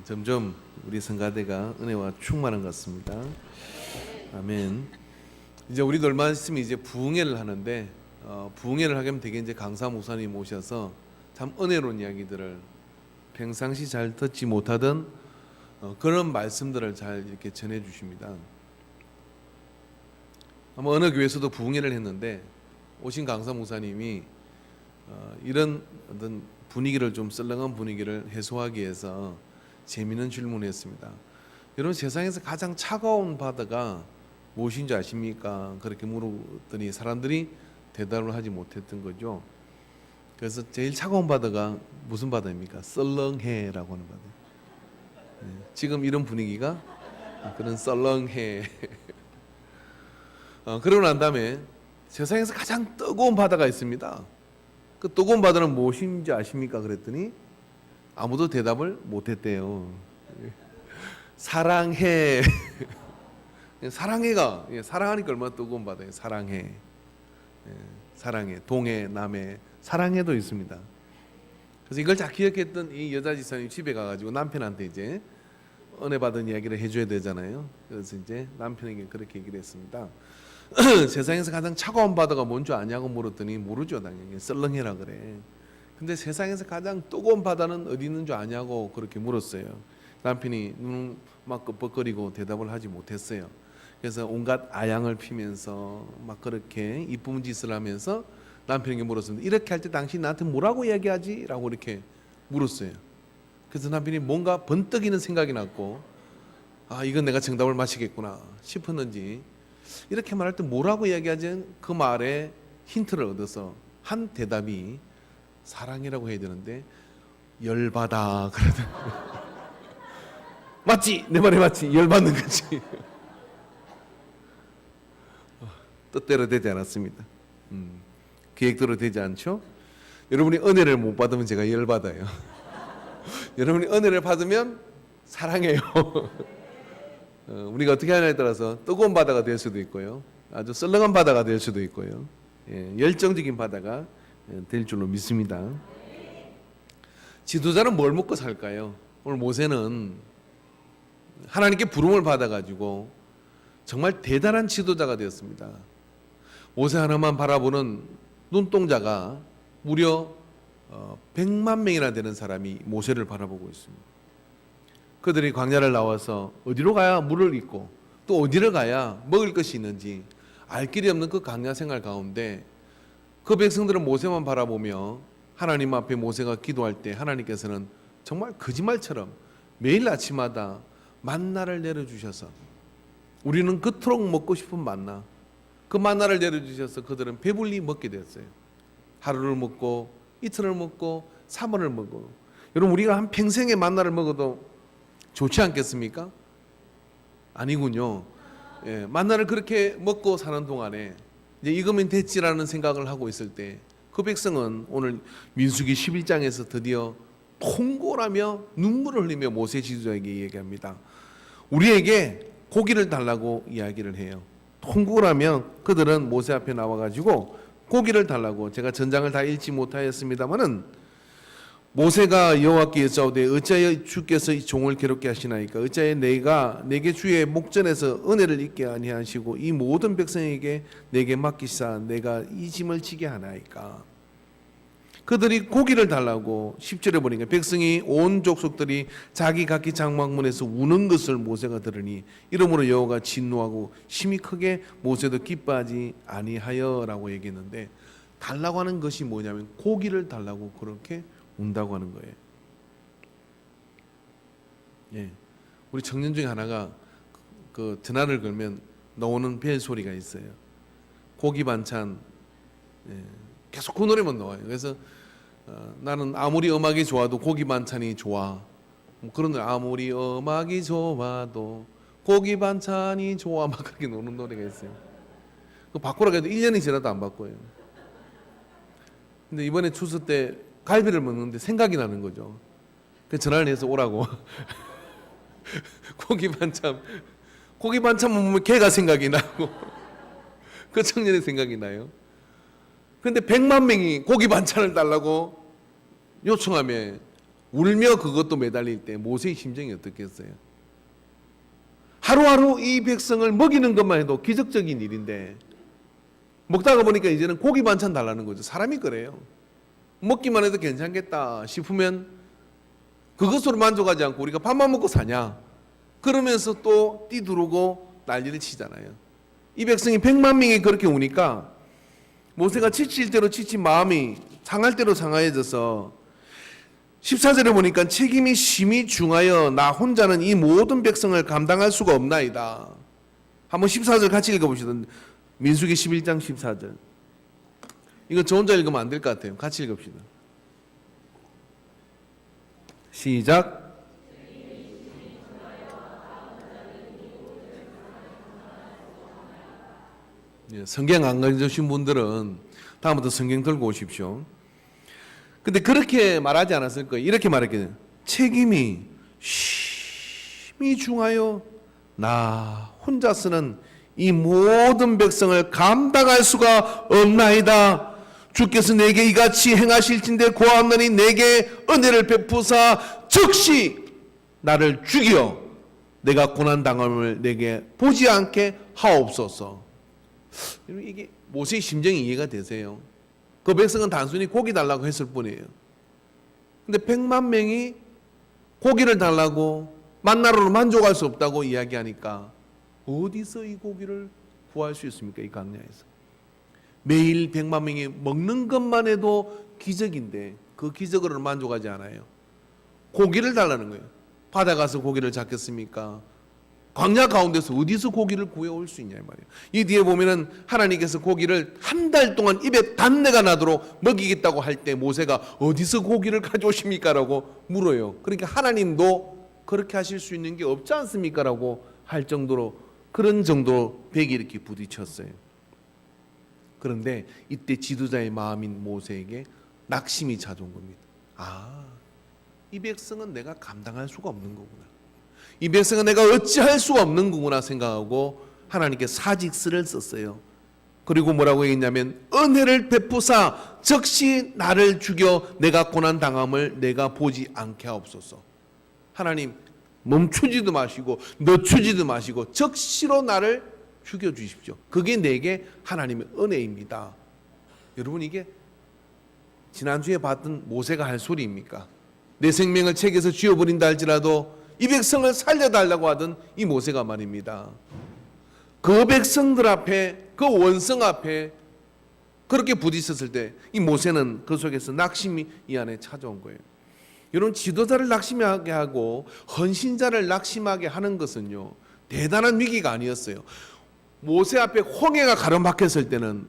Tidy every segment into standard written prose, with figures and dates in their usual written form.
점점 우리 성가대가 은혜와 충만한 것 같습니다. 아멘. 이제 우리도 얼마 있으면 이제 부흥회를 하는데 부흥회를 하게 되면 이제 강사 목사님 오셔서 참 은혜로운 이야기들을 평상시 잘 듣지 못하던 그런 말씀들을 잘 이렇게 전해 주십니다. 아마 어느 교회에서도 부흥회를 했는데 오신 강사 목사님이 이런 어떤 분위기를 좀 썰렁한 분위기를 해소하기 위해서 재미있는 질문을 했습니다. 여러분, 세상에서 가장 차가운 바다가 무엇인지 아십니까? 그렇게 물었더니 사람들이 대답을 하지 못했던 거죠. 그래서 제일 차가운 바다가 무슨 바다입니까? 썰렁해라고 하는 바다. 지금 이런 분위기가 그런 썰렁해. 그러고 난 다음에 세상에서 가장 뜨거운 바다가 있습니다. 그 뜨거운 바다는 무엇인지 아십니까? 그랬더니 아무도 대답을 못했대요. 사랑해. 사랑해가 사랑하니까 얼마나 뜨거운 바다예요. 사랑해. 사랑해. 동해, 남해, 사랑해도 있습니다. 그래서 이걸 잘 기억했던 이 여자 지사님 집에 가가지고 남편한테 이제 은혜 받은 이야기를 해줘야 되잖아요. 그래서 이제 남편에게 그렇게 얘기를 했습니다. 세상에서 가장 차가운 바다가 뭔지 아냐고 물었더니 모르죠. 당연히 썰렁해라 그래. 근데 세상에서 가장 뜨거운 바다는 어디 있는 줄 아냐고 그렇게 물었어요. 남편이 눈 막 끄덕거리고 대답을 하지 못했어요. 그래서 온갖 아양을 피면서 막 그렇게 이쁜 짓을 하면서 남편에게 물었습니다. 이렇게 할 때 당신 나한테 뭐라고 얘기하지? 라고 이렇게 물었어요. 그래서 남편이 뭔가 번뜩이는 생각이 났고, 이건 내가 정답을 맞히겠구나 싶었는지 이렇게 말할 때 뭐라고 이야기하지? 그 말에 힌트를 얻어서 한 대답이 사랑이라고 해야 되는데 열받아 그러더라고요. 맞지? 내 말이 맞지? 열받는 거지. 뜻대로 되지 않았습니다. 계획대로 되지 않죠? 여러분이 은혜를 못 받으면 제가 열받아요. 여러분이 은혜를 받으면 사랑해요. 우리가 어떻게 하냐에 따라서 뜨거운 바다가 될 수도 있고요, 아주 썰렁한 바다가 될 수도 있고요, 열정적인 바다가 될 줄로 믿습니다. 지도자는 뭘 먹고 살까요? 오늘 모세는 하나님께 부름을 받아가지고 정말 대단한 지도자가 되었습니다. 모세 하나만 바라보는 눈동자가 무려 100만 명이나 되는 사람이 모세를 바라보고 있습니다. 그들이 광야를 나와서 어디로 가야 물을 잊고 또 어디를 가야 먹을 것이 있는지 알 길이 없는 그 광야 생활 가운데 그 백성들은 모세만 바라보며 하나님 앞에 모세가 기도할 때 하나님께서는 정말 거짓말처럼 매일 아침마다 만나를 내려주셔서 우리는 그토록 먹고 싶은 만나, 그 만나를 내려주셔서 그들은 배불리 먹게 됐어요. 하루를 먹고 이틀을 먹고 3일을 먹고. 여러분, 우리가 한 평생의 만나를 먹어도 좋지 않겠습니까? 아니군요. 만나를 그렇게 먹고 사는 동안에 이제 이거면 됐지라는 생각을 하고 있을 때 그 백성은 오늘 민수기 11장에서 드디어 통곡하며 눈물을 흘리며 모세 지도자에게 얘기합니다. 우리에게 고기를 달라고 이야기를 해요. 통곡을 하며 그들은 모세 앞에 나와가지고 고기를 달라고, 제가 전장을 다 읽지 못하였습니다마는 모세가 여호와께 여짜오되 어찌하여 주께서 이 종을 괴롭게 하시나이까? 어찌하여 내게 주의 목전에서 은혜를 잊게 아니하시고 이 모든 백성에게 내게 맡기사 내가 이 짐을 지게 하나이까? 그들이 고기를 달라고 10절에 보니까 백성이 온 족속들이 자기 각기 장막문에서 우는 것을 모세가 들으니 이러므로 여호와가 진노하고 심히 크게 모세도 기뻐하지 아니하여라고 얘기했는데, 달라고 하는 것이 뭐냐면 고기를 달라고 그렇게 운다고 하는 거예요. 우리 청년 중에 하나가 그 전화를 걸면 나오는 벨 소리가 있어요. 고기 반찬. 계속 그 노래만 나와요. 그래서 나는 아무리 음악이 좋아도 고기 반찬이 좋아. 그런 노래, 아무리 음악이 좋아도 고기 반찬이 좋아, 막 그렇게 노는 노래가 있어요. 그 바꾸라고 해도 1년이 지나도 안 바꿔요. 근데 이번에 추수 때 갈비를 먹는데 생각이 나는 거죠. 그래서 전화를 해서 오라고. 고기 반찬 먹으면 걔가 생각이 나고 그 청년의 생각이 나요. 그런데 100만 명이 고기 반찬을 달라고 요청하며 울며 그것도 매달릴 때 모세의 심정이 어떻겠어요? 하루하루 이 백성을 먹이는 것만 해도 기적적인 일인데 먹다가 보니까 이제는 고기 반찬 달라는 거죠. 사람이 그래요. 먹기만 해도 괜찮겠다 싶으면 그것으로 만족하지 않고 우리가 밥만 먹고 사냐? 그러면서 또 뛰두르고 난리를 치잖아요. 이 백성이 100만 명이 그렇게 우니까 모세가 지칠 대로 지친 마음이 상할 대로 상하여져서 14절에 보니까 책임이 심히 중하여 나 혼자는 이 모든 백성을 감당할 수가 없나이다. 한번 14절 같이 읽어보시던 민수기 11장 14절. 이거 저 혼자 읽으면 안 될 것 같아요. 같이 읽읍시다. 시작. 성경 안 가져오신 분들은 다음부터 성경 들고 오십시오. 근데 그렇게 말하지 않았을 거예요. 이렇게 말했거든요. 책임이 심히 중하여 나 혼자서는 이 모든 백성을 감당할 수가 없나이다. 주께서 내게 이같이 행하실진대 고하노니 내게 은혜를 베푸사 즉시 나를 죽여 내가 고난당함을 내게 보지 않게 하옵소서. 이게 모세의 심정이 이해가 되세요? 그 백성은 단순히 고기 달라고 했을 뿐이에요. 근데 100만 명이 고기를 달라고 만나로는 만족할 수 없다고 이야기하니까 어디서 이 고기를 구할 수 있습니까? 이 광야에서 매일 100만 명이 먹는 것만 해도 기적인데 그 기적으로는 만족하지 않아요. 고기를 달라는 거예요. 바다 가서 고기를 잡겠습니까? 광야 가운데서 어디서 고기를 구해올 수 있냐 이 말이에요. 이 뒤에 보면은 하나님께서 고기를 한 달 동안 입에 단내가 나도록 먹이겠다고 할 때 모세가 어디서 고기를 가져오십니까? 라고 물어요. 그러니까 하나님도 그렇게 하실 수 있는 게 없지 않습니까? 라고 할 정도로 그런 정도로 벽에 이렇게 부딪혔어요. 그런데 이때 지도자의 마음인 모세에게 낙심이 찾아온 겁니다. 이 백성은 내가 감당할 수가 없는 거구나. 이 백성은 내가 어찌할 수가 없는 거구나 생각하고 하나님께 사직서를 썼어요. 그리고 뭐라고 했냐면 은혜를 베푸사 즉시 나를 죽여 내가 고난당함을 내가 보지 않게 하옵소서. 하나님 멈추지도 마시고 늦추지도 마시고 즉시로 나를 죽여주십시오. 그게 내게 하나님의 은혜입니다. 여러분 이게 지난주에 봤던 모세가 할 소리입니까? 내 생명을 책에서 쥐어버린다 할지라도 이 백성을 살려달라고 하던 이 모세가 말입니다. 그 백성들 앞에 그 원성 앞에 그렇게 부딪혔을 때 이 모세는 그 속에서 낙심이 이 안에 찾아온 거예요. 여러분 지도자를 낙심하게 하고 헌신자를 낙심하게 하는 것은요 대단한 위기가 아니었어요. 모세 앞에 홍해가 가로막혔을 때는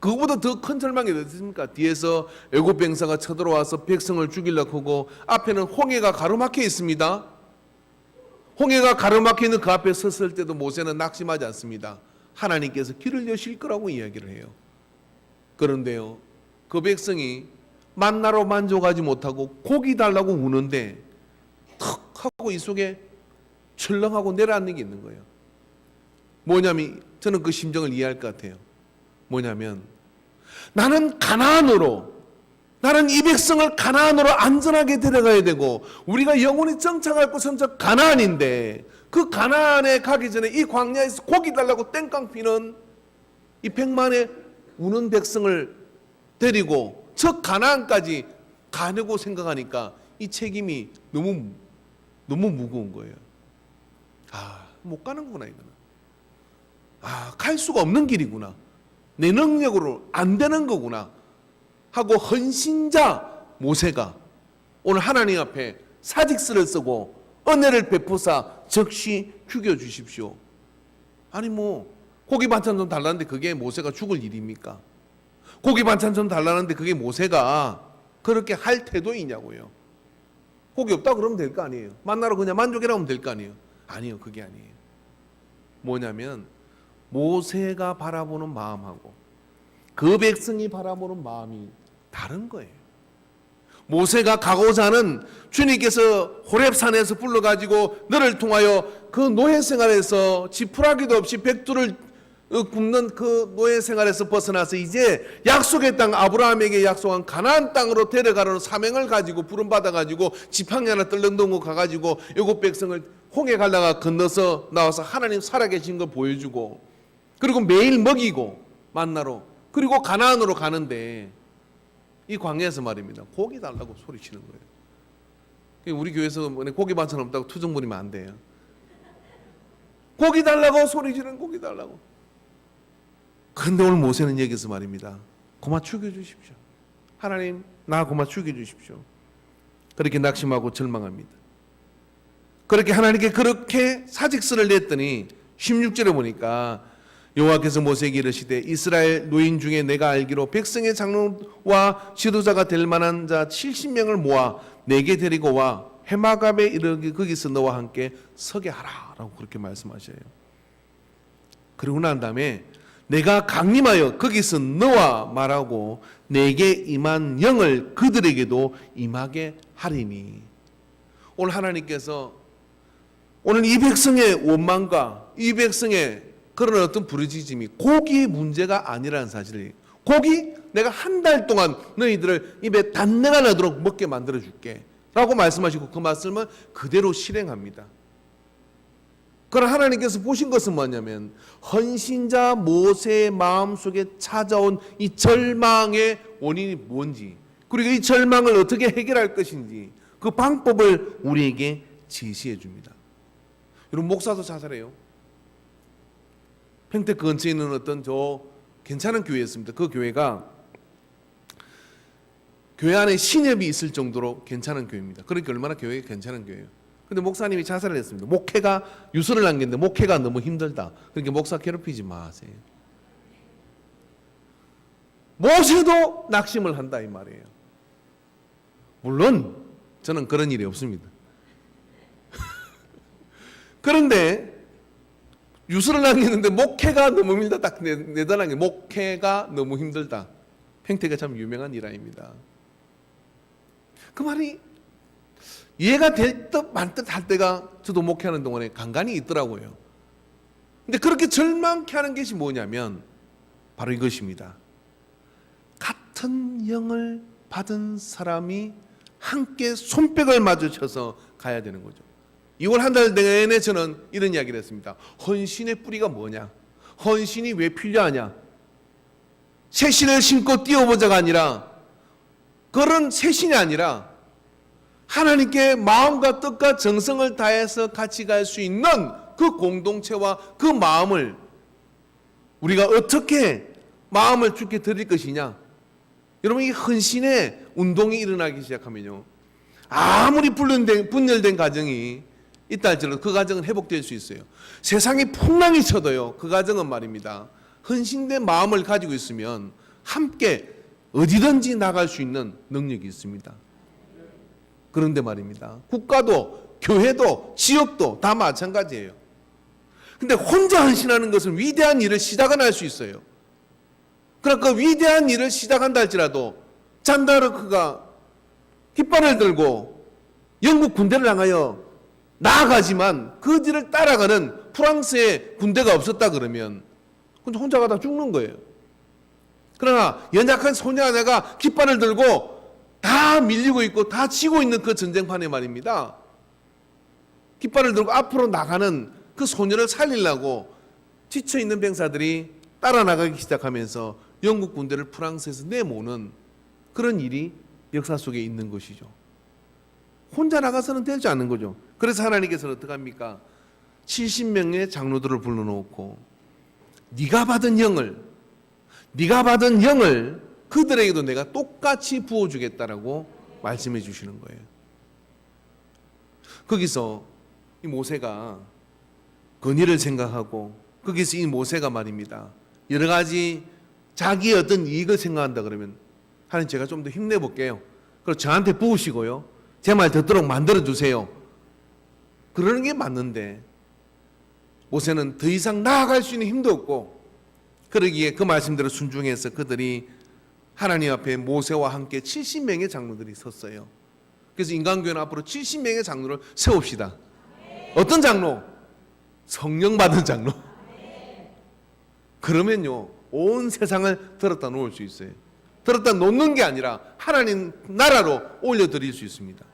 그거보다 더 큰 절망이 어딨습니까? 뒤에서 애굽 병사가 쳐들어와서 백성을 죽이려고 하고 앞에는 홍해가 가로막혀 있습니다. 홍해가 가로막혀 있는 그 앞에 섰을 때도 모세는 낙심하지 않습니다. 하나님께서 길을 여실 거라고 이야기를 해요. 그런데요 그 백성이 만나로 만족하지 못하고 고기 달라고 우는데 턱 하고 이 속에 철렁하고 내려앉는 게 있는 거예요. 뭐냐면 저는 그 심정을 이해할 것 같아요. 뭐냐면 나는 나는 이 백성을 가나안으로 안전하게 데려가야 되고 우리가 영원히 정착할 곳은 저 가나안인데 그 가나안에 가기 전에 이 광야에서 고기 달라고 땡깡 피는 이 100만의 우는 백성을 데리고 저 가나안까지 가려고 생각하니까 이 책임이 너무 무거운 거예요. 못 가는 거구나 이거는. 갈 수가 없는 길이구나. 내 능력으로 안 되는 거구나 하고 헌신자 모세가 오늘 하나님 앞에 사직서를 쓰고 은혜를 베푸사 즉시 죽여주십시오. 아니 고기 반찬 좀 달라는데 그게 모세가 죽을 일입니까? 고기 반찬 좀 달라는데 그게 모세가 그렇게 할 태도이냐고요. 고기 없다 그러면 될 거 아니에요. 만나러 그냥 만족이라 하면 될 거 아니에요. 아니요 그게 아니에요. 뭐냐면 모세가 바라보는 마음하고 그 백성이 바라보는 마음이 다른 거예요. 모세가 가고자 하는 주님께서 호렙산에서 불러가지고 너를 통하여 그 노예 생활에서 지푸라기도 없이 백두를 굶는 그 노예 생활에서 벗어나서 이제 약속의 땅, 아브라함에게 약속한 가나안 땅으로 데려가려는 사명을 가지고 부름받아 가지고 지팡이 하나 떨렁덩고 가가지고 애국 백성을 홍해 갈라가 건너서 나와서 하나님 살아계신 걸 보여주고, 그리고 매일 먹이고 만나러, 그리고 가나안으로 가는데 이 광야에서 말입니다, 고기 달라고 소리치는 거예요. 우리 교회에서 고기 반찬 없다고 투정 부리면 안 돼요. 고기 달라고 소리치는, 고기 달라고. 그런데 오늘 모세는 여기서 말입니다, 고마 죽여주십시오. 하나님, 나 고마 죽여주십시오. 그렇게 낙심하고 절망합니다. 그렇게 하나님께 그렇게 사직서를 냈더니 16절에 보니까 여호와께서 모세에게 이르시되 이스라엘 노인 중에 내가 알기로 백성의 장로와 지도자가 될 만한 자 70명을 모아 내게 데리고 와 해마갑에 이르기 거기서 너와 함께 서게 하라 라고 그렇게 말씀하셔요. 그러고 난 다음에 내가 강림하여 거기서 너와 말하고 내게 임한 영을 그들에게도 임하게 하리니. 오늘 하나님께서 오늘 이 백성의 원망과 이 백성의 그런 어떤 부르짖음이 고기의 문제가 아니라는 사실을, 고기 내가 한 달 동안 너희들을 입에 단내가 나도록 먹게 만들어 줄게 라고 말씀하시고 그 말씀을 그대로 실행합니다. 그러나 하나님께서 보신 것은 뭐냐면 헌신자 모세의 마음속에 찾아온 이 절망의 원인이 뭔지, 그리고 이 절망을 어떻게 해결할 것인지 그 방법을 우리에게 제시해 줍니다. 여러분, 목사도 자살해요. 평택 근처에 있는 어떤 저 괜찮은 교회였습니다. 그 교회가 교회 안에 신협이 있을 정도로 괜찮은 교회입니다. 그러니까 얼마나 교회가 괜찮은 교회예요. 근데 목사님이 자살을 했습니다. 목회가 유서를 남겼는데 목회가 너무 힘들다. 그러니까 목사 괴롭히지 마세요. 모세도 낙심을 한다 이 말이에요. 물론 저는 그런 일이 없습니다. 그런데 유서를 남겼는데 목회가 너무 힘들다. 딱 내달라는 게 목회가 너무 힘들다. 평택가 참 유명한 일화입니다. 그 말이 이해가 될 듯 말 듯 할 때가 저도 목회하는 동안에 간간히 있더라고요. 근데 그렇게 절망케 하는 것이 뭐냐면 바로 이것입니다. 같은 영을 받은 사람이 함께 손뼉을 마주쳐서 가야 되는 거죠. 2월 한 달 내내 저는 이런 이야기를 했습니다. 헌신의 뿌리가 뭐냐? 헌신이 왜 필요하냐? 새신을 신고 뛰어보자가 아니라, 그런 새신이 아니라 하나님께 마음과 뜻과 정성을 다해서 같이 갈 수 있는 그 공동체와 그 마음을 우리가 어떻게 마음을 주께 드릴 것이냐. 여러분, 이 헌신의 운동이 일어나기 시작하면요, 아무리 분열된 가정이 있다 할지라도 그 가정은 회복될 수 있어요. 세상이 풍랑이 쳐도요, 그 가정은 말입니다, 헌신된 마음을 가지고 있으면 함께 어디든지 나갈 수 있는 능력이 있습니다. 그런데 말입니다, 국가도 교회도 지역도 다 마찬가지예요. 근데 혼자 헌신하는 것은 위대한 일을 시작은 할 수 있어요. 그러니까 그 위대한 일을 시작한다 할지라도 잔다르크가 깃발을 들고 영국 군대를 향하여 나아가지만 그 뒤를 따라가는 프랑스의 군대가 없었다 그러면 혼자 가다 죽는 거예요. 그러나 연약한 소녀 하나가 깃발을 들고 다 밀리고 있고 다 치고 있는 그 전쟁판에 말입니다, 깃발을 들고 앞으로 나가는 그 소녀를 살리려고 지쳐있는 병사들이 따라 나가기 시작하면서 영국 군대를 프랑스에서 내모는 그런 일이 역사 속에 있는 것이죠. 혼자 나가서는 되지 않는 거죠. 그래서 하나님께서는 어떻게 합니까? 70명의 장로들을 불러놓고 네가 받은 영을 그들에게도 내가 똑같이 부어주겠다라고 말씀해 주시는 거예요. 거기서 이 모세가 건의를 생각하고, 거기서 이 모세가 말입니다, 여러 가지 자기의 어떤 이익을 생각한다 그러면 하나님, 제가 좀 더 힘내볼게요. 그리고 저한테 부으시고요, 제 말 듣도록 만들어주세요. 그러는 게 맞는데 모세는 더 이상 나아갈 수 있는 힘도 없고, 그러기에 그 말씀대로 순종해서 그들이 하나님 앞에 모세와 함께 70명의 장로들이 섰어요. 그래서 인간교회는 앞으로 70명의 장로를 세웁시다. 어떤 장로? 성령 받은 장로. 그러면요 온 세상을 들었다 놓을 수 있어요. 들었다 놓는 게 아니라 하나님 나라로 올려드릴 수 있습니다.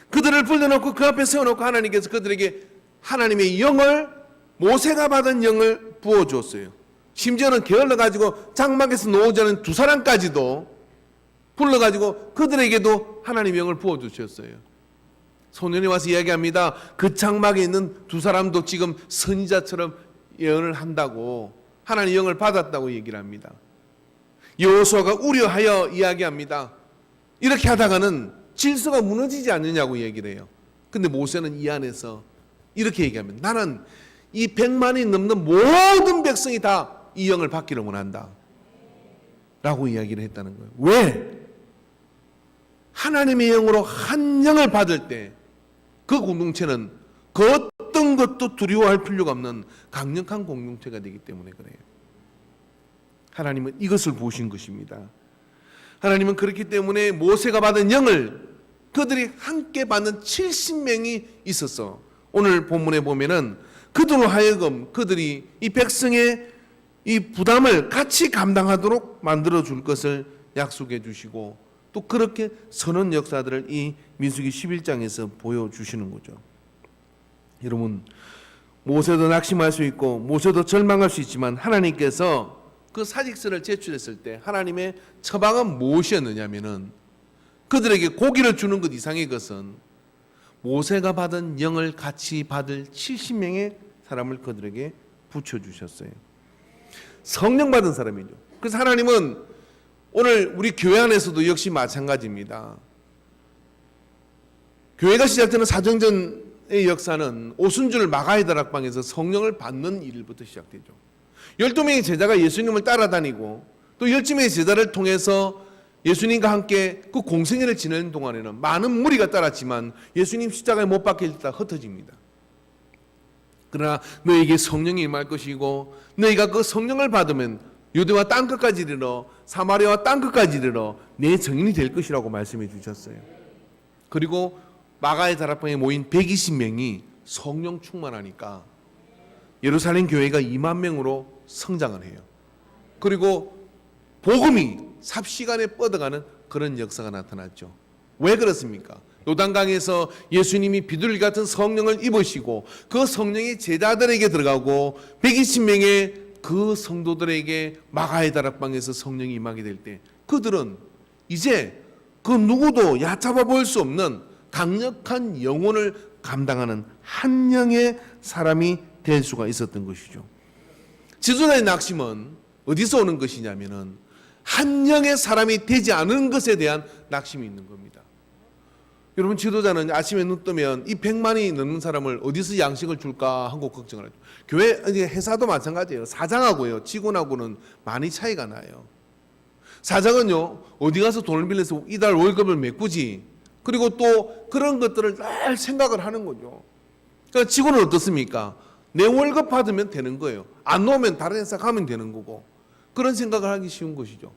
그들을 불러놓고 그 앞에 세워놓고 하나님께서 그들에게 하나님의 영을, 모세가 받은 영을 부어주었어요. 심지어는 게을러가지고 장막에서 놓으자는 두 사람까지도 불러가지고 그들에게도 하나님의 영을 부어주셨어요. 소년이 와서 이야기합니다. 그 장막에 있는 두 사람도 지금 선지자처럼 예언을 한다고, 하나님의 영을 받았다고 얘기를 합니다. 여호수아가 우려하여 이야기합니다. 이렇게 하다가는 질서가 무너지지 않느냐고 얘기를 해요. 근데 모세는 이 안에서 이렇게 얘기합니다. 나는 이 100만이 넘는 모든 백성이 다 이 영을 받기를 원한다 라고 이야기를 했다는 거예요. 왜? 하나님의 영으로 한 영을 받을 때 그 공동체는 그 어떤 것도 두려워할 필요가 없는 강력한 공동체가 되기 때문에 그래요. 하나님은 이것을 보신 것입니다. 하나님은 그렇기 때문에 모세가 받은 영을 그들이 함께 받는 70명이 있었어. 오늘 본문에 보면은 그들로 하여금 그들이 이 백성의 이 부담을 같이 감당하도록 만들어 줄 것을 약속해 주시고 또 그렇게 선언 역사들을 이 민수기 11장에서 보여주시는 거죠. 여러분, 모세도 낙심할 수 있고 모세도 절망할 수 있지만 하나님께서 그 사직서를 제출했을 때 하나님의 처방은 무엇이었느냐면은 그들에게 고기를 주는 것 이상의 것은 모세가 받은 영을 같이 받을 70명의 사람을 그들에게 붙여주셨어요. 성령 받은 사람이죠. 그래서 하나님은 오늘 우리 교회 안에서도 역시 마찬가지입니다. 교회가 시작되는 사정전의 역사는 오순절 마가의 다락방에서 성령을 받는 일부터 시작되죠. 12명의 제자가 예수님을 따라다니고 또 12명의 제자를 통해서 예수님과 함께 그 공생애를 지내는 동안에는 많은 무리가 따랐지만 예수님 십자가에 못 박혀있다 흩어집니다. 그러나 너에게 성령이 임할 것이고 너희가 그 성령을 받으면 유대와 땅끝까지 이르러 사마리아와 땅끝까지 이르러 내 증인이 될 것이라고 말씀해 주셨어요. 그리고 마가의 다락방에 모인 120명이 성령 충만하니까 예루살렘 교회가 2만 명으로 성장을 해요. 그리고 복음이 삽시간에 뻗어가는 그런 역사가 나타났죠. 왜 그렇습니까? 요단강에서 예수님이 비둘기 같은 성령을 입으시고 그 성령이 제자들에게 들어가고 120명의 그 성도들에게 마가의 다락방에서 성령이 임하게 될 때 그들은 이제 그 누구도 얕잡아 볼 수 없는 강력한 영혼을 감당하는 한 영의 사람이 될 수가 있었던 것이죠. 지도자의 낙심은 어디서 오는 것이냐면은 한 영의 사람이 되지 않은 것에 대한 낙심이 있는 겁니다. 여러분, 지도자는 아침에 눈 뜨면 이 100만이 넘는 사람을 어디서 양식을 줄까 하고 걱정을 하죠. 교회, 회사도 마찬가지예요. 사장하고요, 직원하고는 많이 차이가 나요. 사장은요, 어디 가서 돈을 빌려서 이달 월급을 메꾸지. 그리고 또 그런 것들을 늘 생각을 하는 거죠. 그러니까 직원은 어떻습니까? 내 월급 받으면 되는 거예요. 안 놓으면 다른 회사 가면 되는 거고. 그런 생각을 하기 쉬운 것이죠.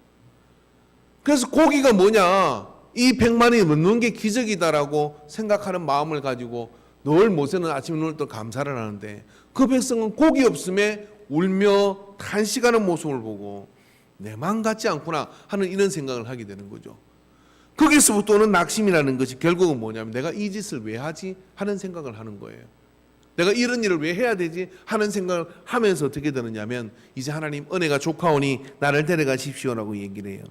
그래서 고기가 뭐냐? 이 100만이 넘는 게 기적이다라고 생각하는 마음을 가지고 늘 모세는 아침에 눈을 떠 감사를 하는데 그 백성은 고기 없음에 울며 탄식하는 모습을 보고 내 마음 같지 않구나 하는 이런 생각을 하게 되는 거죠. 거기서부터 오는 낙심이라는 것이 결국은 뭐냐면 내가 이 짓을 왜 하지 하는 생각을 하는 거예요. 내가 이런 일을 왜 해야 되지 하는 생각을 하면서 어떻게 되느냐면 이제 하나님 은혜가 족하오니 나를 데려가십시오라고 얘기를 해요.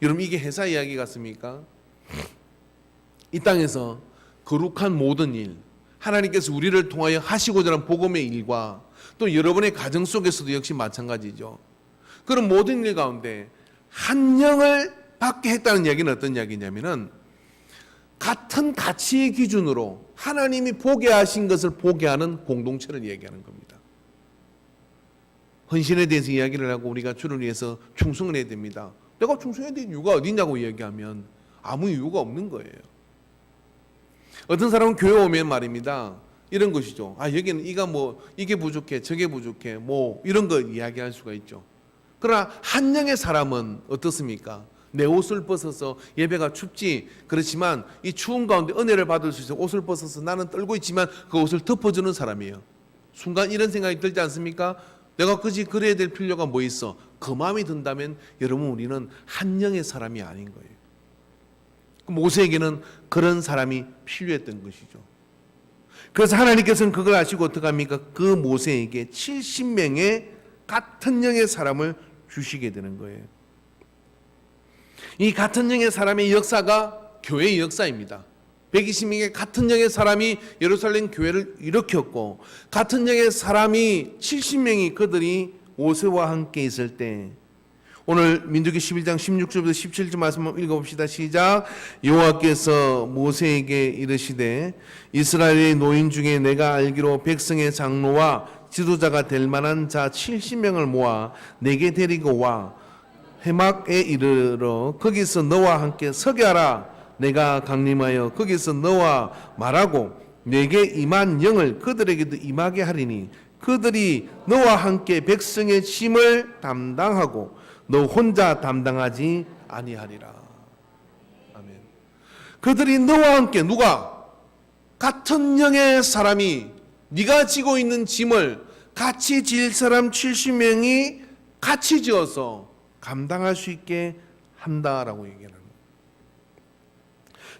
여러분, 이게 회사 이야기 같습니까? 이 땅에서 거룩한 모든 일, 하나님께서 우리를 통하여 하시고자 하는 복음의 일과 또 여러분의 가정 속에서도 역시 마찬가지죠. 그런 모든 일 가운데 한 영을 받게 했다는 이야기는 어떤 이야기냐면은 같은 가치의 기준으로 하나님이 보게 하신 것을 보게 하는 공동체를 얘기하는 겁니다. 헌신에 대해서 이야기를 하고 우리가 주를 위해서 충성을 해야 됩니다. 내가 충성해야 될 이유가 어디 있냐고 이야기하면 아무 이유가 없는 거예요. 어떤 사람은 교회 오면 말입니다. 이런 것이죠. 여기는 이게 부족해, 저게 부족해, 이런 거 이야기할 수가 있죠. 그러나 한 영의 사람은 어떻습니까? 내 옷을 벗어서 예배가 춥지. 그렇지만 이 추운 가운데 은혜를 받을 수 있어 옷을 벗어서 나는 떨고 있지만 그 옷을 덮어주는 사람이에요. 순간 이런 생각이 들지 않습니까? 내가 굳이 그래야 될 필요가 뭐 있어? 그 마음이 든다면 여러분 우리는 한 영의 사람이 아닌 거예요. 모세에게는 그런 사람이 필요했던 것이죠. 그래서 하나님께서는 그걸 아시고 어떻게 합니까? 그 모세에게 70명의 같은 영의 사람을 주시게 되는 거예요. 이 같은 영의 사람의 역사가 교회의 역사입니다. 120명의 같은 영의 사람이 예루살렘 교회를 일으켰고, 같은 영의 사람이 70명이 그들이 모세와 함께 있을 때, 오늘 민수기 11장 16절부터 17절 말씀 읽어봅시다. 시작. 여호와께서 모세에게 이르시되 이스라엘의 노인 중에 내가 알기로 백성의 장로와 지도자가 될 만한 자 70명을 모아 내게 데리고 와 해막에 이르러 거기서 너와 함께 서게 하라. 내가 강림하여 거기서 너와 말하고 내게 임한 영을 그들에게도 임하게 하리니 그들이 너와 함께 백성의 짐을 담당하고 너 혼자 담당하지 아니하리라. 아멘. 그들이 너와 함께, 누가? 같은 영의 사람이 네가 지고 있는 짐을 같이 질 사람 70명이 같이 지어서 감당할 수 있게 한다라고 얘기하는 거예요.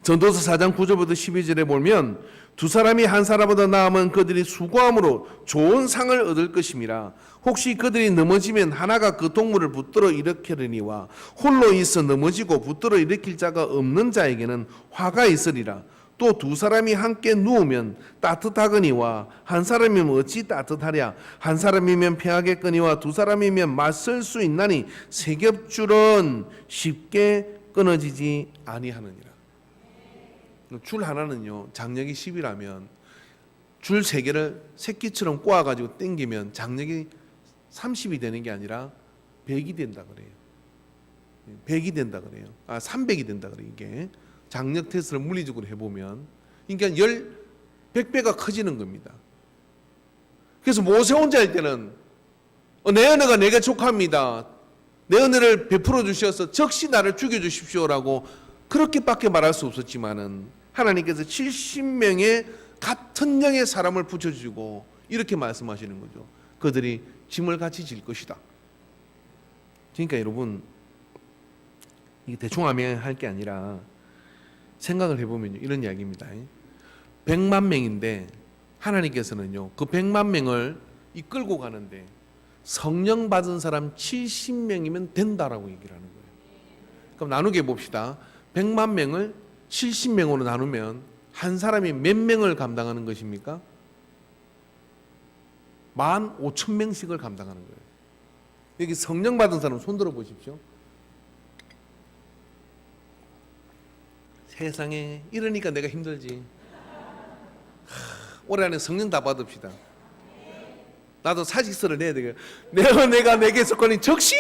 전도서 4장 9절부터 12절에 보면 두 사람이 한 사람보다 나으면 그들이 수고함으로 좋은 상을 얻을 것임이라. 혹시 그들이 넘어지면 하나가 그 동물을 붙들어 일으키려니와 홀로 있어 넘어지고 붙들어 일으킬 자가 없는 자에게는 화가 있으리라. 또 두 사람이 함께 누우면 따뜻하거니와 한 사람이면 어찌 따뜻하랴. 한 사람이면 패하겠거니와 두 사람이면 맞설 수 있나니 세 겹줄은 쉽게 끊어지지 아니하느니라. 줄 하나는요, 장력이 10이라면 줄 3개를 새끼처럼 꼬아가지고 당기면 장력이 30이 되는 게 아니라 100이 된다 그래요. 100이 된다 그래요. 300이 된다 그래요. 이게 장력 테스트를 물리적으로 해보면 그러니까 100배가 커지는 겁니다. 그래서 모세 혼자 할 때는 내 은혜가 내게 족합니다. 내 은혜를 베풀어 주셔서 적시 나를 죽여주십시오라고 그렇게밖에 말할 수 없었지만은 하나님께서 70명의 같은 영의 사람을 붙여주고 이렇게 말씀하시는 거죠. 그들이 짐을 같이 질 것이다. 그러니까 여러분 이게 대충 하면 게 아니라 생각을 해보면 이런 이야기입니다. 100만 명인데 하나님께서는요 그 100만 명을 이끌고 가는데 성령 받은 사람 70명이면 된다라고 얘기를 하는 거예요. 그럼 나누게 봅시다. 100만 명을 70명으로 나누면 한 사람이 몇 명을 감당하는 것입니까? 15,000명씩을 감당하는 거예요. 여기 성령 받은 사람 손 들어 보십시오. 세상에 이러니까 내가 힘들지. 올해 안에 성령 다 받읍시다. 나도 사직서를 내야 되겠다. 내가 내게서 걸린 적시.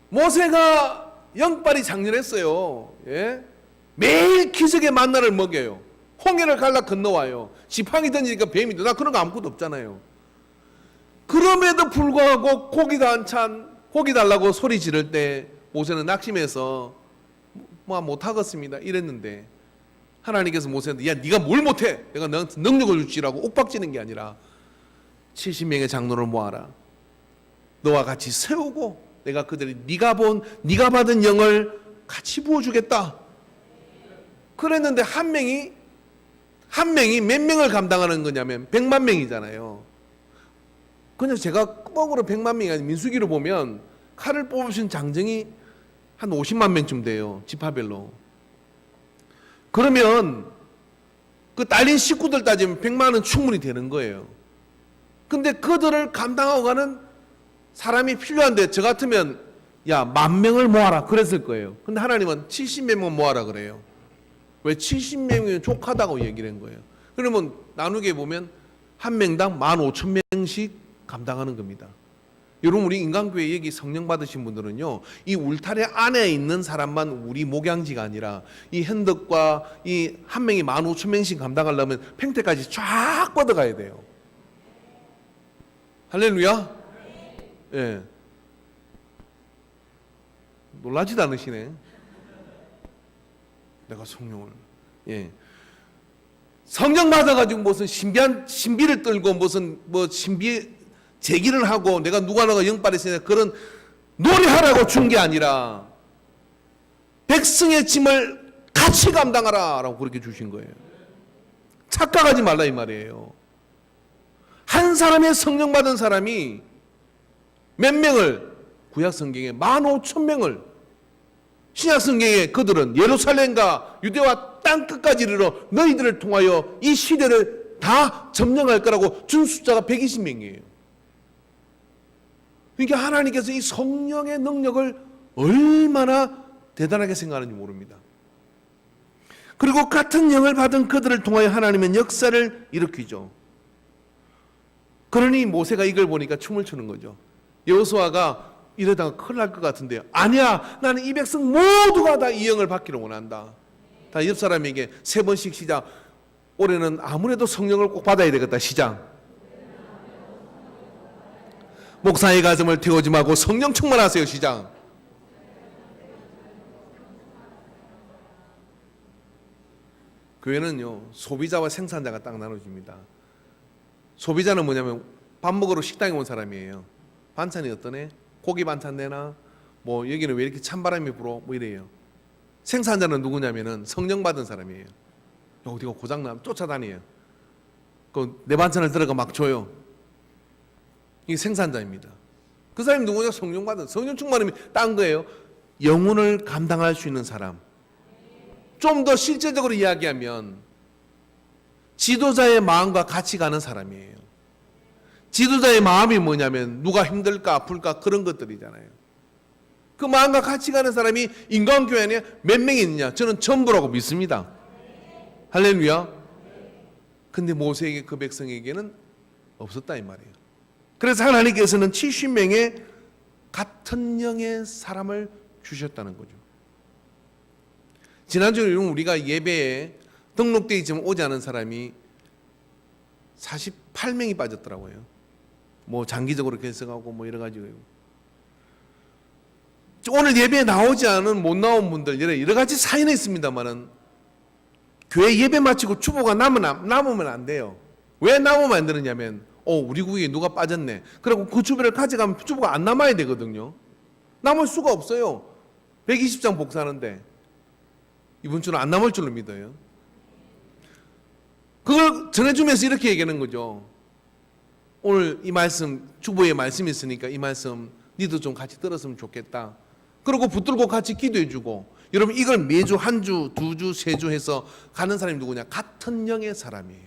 모세가 영빨이 장렬했어요. 예? 매일 기적의 만나를 먹여요. 홍해를 갈라 건너와요. 지팡이 던지니까 뱀이 나 그런 거 아무것도 없잖아요. 그럼에도 불구하고 고기가 한찬 고기 달라고 소리 지를 때 모세는 낙심해서 뭐 못하겠습니다 이랬는데 하나님께서 모세한테 야 네가 뭘 못해 내가 너한테 능력을 주지라고 옥박지는 게 아니라 70명의 장로를 모아라. 너와 같이 세우고 내가 그들이 네가 받은 영을 같이 부어주겠다. 그랬는데 한 명이 몇 명을 감당하는 거냐면 100만 명이잖아요. 그냥 제가 뻥으로 100만 명이 아니라 민수기로 보면 칼을 뽑으신 장정이 한 50만 명쯤 돼요. 지파별로. 그러면 그 딸린 식구들 따지면 100만은 충분히 되는 거예요. 근데 그들을 감당하고 가는 사람이 필요한데 저 같으면 야 10,000명을 모아라 그랬을 거예요. 근데 하나님은 70명만 모아라 그래요. 왜 70명이면 족하다고 얘기를 한 거예요. 그러면 나누게 보면 한 명당 15,000명씩 감당하는 겁니다. 여러분 우리 인간교회 여기 성령 받으신 분들은요 이 울타리 안에 있는 사람만 우리 목양지가 아니라 이 현덕과 이 한 명이 15,000명씩 감당하려면 팽태까지 쫙 뻗어가야 돼요. 할렐루야. 예. 놀라지도 않으시네. 내가 성령을. 예. 성령 받아가지고 무슨 신비를 떨고 무슨 뭐 신비 제기를 하고 내가 누가 영빨했으니까 그런 노래하라고 준 게 아니라 백성의 짐을 같이 감당하라 라고 그렇게 주신 거예요. 착각하지 말라 이 말이에요. 한 사람의 성령 받은 사람이 몇 명을, 구약 성경에 15,000명을, 신약 성경에 그들은 예루살렘과 유대와 땅끝까지 이르러 너희들을 통하여 이 시대를 다 점령할 거라고 준 숫자가 120명이에요. 그러니까 하나님께서 이 성령의 능력을 얼마나 대단하게 생각하는지 모릅니다. 그리고 같은 영을 받은 그들을 통하여 하나님은 역사를 일으키죠. 그러니 모세가 이걸 보니까 춤을 추는 거죠. 여호수아가 이러다가 큰일 날 것 같은데요. 아니야, 나는 이 백성 모두가 다 이 영을 받기를 원한다. 다 옆 사람에게 3번씩 시작. 올해는 아무래도 성령을 꼭 받아야 되겠다. 시작. 목사의 가슴을 태우지 말고 성령 충만하세요. 시작. 교회는요, 소비자와 생산자가 딱 나눠집니다. 소비자는 뭐냐면 밥 먹으러 식당에 온 사람이에요. 반찬이 어떠네? 고기 반찬 내나? 뭐 여기는 왜 이렇게 찬바람이 불어? 뭐 이래요. 생산자는 누구냐면은 성령 받은 사람이에요. 어디가 고장나면 쫓아다녀요. 내 반찬을 들어가 막 줘요. 이게 생산자입니다. 그 사람이 누구냐? 성령 받은, 성령 충만함이 딴 거예요. 영혼을 감당할 수 있는 사람. 좀 더 실제적으로 이야기하면 지도자의 마음과 같이 가는 사람이에요. 지도자의 마음이 뭐냐면 누가 힘들까 아플까 그런 것들이잖아요. 그 마음과 같이 가는 사람이 인간교회 안에 몇 명이 있느냐? 저는 전부라고 믿습니다. 할렐루야. 근데 모세에게, 그 백성에게는 없었다 이 말이에요. 그래서 하나님께서는 70명의 같은 영의 사람을 주셨다는 거죠. 지난주에 우리가 예배에 등록되어 있지만 오지 않은 사람이 48명이 빠졌더라고요. 뭐 장기적으로 결석하고 뭐 여러 가지고요. 오늘 예배에 나오지 않은 못 나온 분들 여러 가지 사연이 있습니다만은 교회 예배 마치고 주보가 남으면 안 돼요. 왜 남으면 안 되느냐면 우리 구역에 누가 빠졌네. 그리고 그 주보를 가져가면 주보가 안 남아야 되거든요. 남을 수가 없어요. 120장 복사하는데 이번 주는 안 남을 줄로 믿어요. 그걸 전해주면서 이렇게 얘기하는 거죠. 오늘 이 말씀, 주보에 말씀이 있으니까 이 말씀 니도 좀 같이 들었으면 좋겠다. 그리고 붙들고 같이 기도해주고, 여러분 이걸 매주 한 주, 2주, 3주 해서 가는 사람이 누구냐? 같은 영의 사람이에요.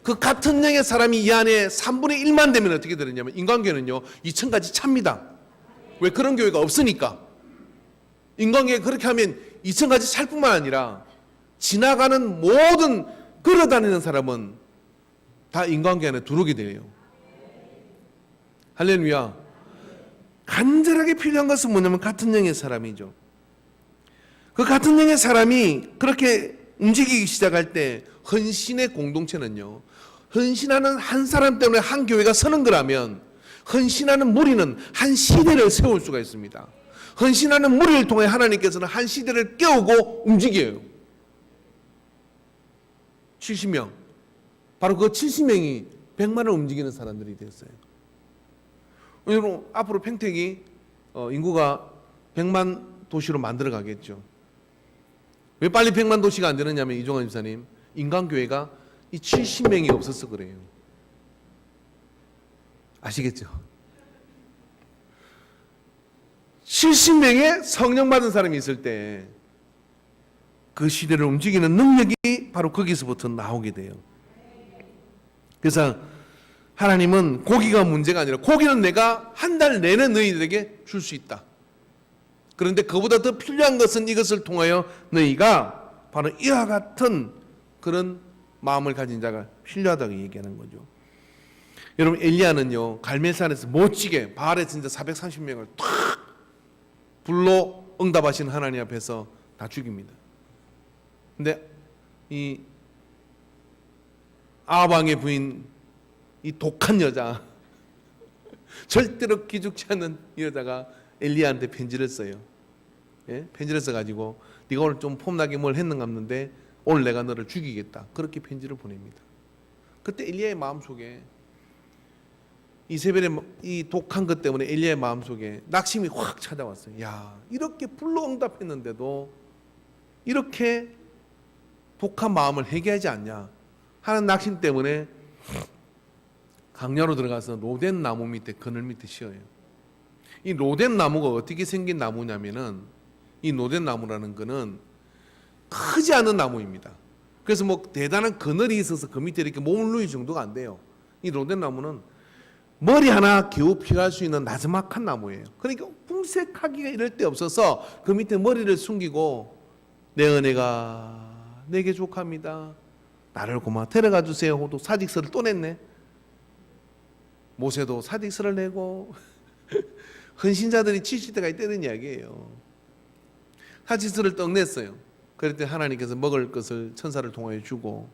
그 같은 영의 사람이 이 안에 3분의 1만 되면 어떻게 되느냐면 인간교회는요 2층까지 찹니다. 왜? 그런 교회가 없으니까. 인간교회 그렇게 하면 2층까지 찰 뿐만 아니라 지나가는 모든 걸어다니는 사람은 다 인간교회 안에 들어오게 돼요. 할렐루야. 간절하게 필요한 것은 뭐냐면 같은 영의 사람이죠. 그 같은 영의 사람이 그렇게 움직이기 시작할 때 헌신의 공동체는요, 헌신하는 한 사람 때문에 한 교회가 서는 거라면 헌신하는 무리는 한 시대를 세울 수가 있습니다. 헌신하는 무리를 통해 하나님께서는 한 시대를 깨우고 움직여요. 70명. 바로 그 70명이 100만을 움직이는 사람들이 됐어요. 여러분 앞으로 평택이 인구가 100만 도시로 만들어 가겠죠. 왜 빨리 100만 도시가 안 되느냐면 이종환 집사님, 인간교회가 이 70명이 없어서 그래요. 아시겠죠? 70명의 성령 받은 사람이 있을 때 그 시대를 움직이는 능력이 바로 거기서부터 나오게 돼요. 그래서 하나님은 고기가 문제가 아니라 고기는 내가 한 달 내내 너희들에게 줄 수 있다. 그런데 그보다 더 필요한 것은 이것을 통하여 너희가 바로 이와 같은 그런 마음을 가진 자가 필요하다고 얘기하는 거죠. 여러분 엘리야는요 갈멜산에서 멋지게 바알의 진짜 430명을 탁 불로 응답하신 하나님 앞에서 다 죽입니다. 근데 이 아합왕의 부인 이 독한 여자 절대로 기죽지 않는 이 여자가 엘리야한테 편지를 써요. 예? 편지를 써가지고 네가 오늘 좀 폼나게 뭘 했는가 없는데 오늘 내가 너를 죽이겠다. 그렇게 편지를 보냅니다. 그때 엘리야의 마음속에 이세벨의 이 독한 것 때문에 엘리야의 마음속에 낙심이 확 찾아왔어요. 야, 이렇게 불로응답했는데도 이렇게 독한 마음을 해결하지 않냐 하는 낙심 때문에 강야로 들어가서 로덴 나무 밑에 그늘 밑에 쉬어요. 이 로덴 나무가 어떻게 생긴 나무냐면은 이 로덴 나무라는 거는 크지 않은 나무입니다. 그래서 뭐 대단한 그늘이 있어서 그 밑에 이렇게 몸을 누일 정도가 안 돼요. 이 로덴 나무는 머리 하나 겨우 피할 수 있는 나지막한 나무예요. 그러니까 궁색하기가 이럴 데 없어서 그 밑에 머리를 숨기고 내 은혜가 내게 족합니다. 나를 고마 데려가 주세요 하고 사직서를 또 냈네. 모세도 사직서를 내고 헌신자들이 지칠 때가 있다는 이야기예요. 사직서를 떡 냈어요. 그럴 때 하나님께서 먹을 것을 천사를 통하여 주고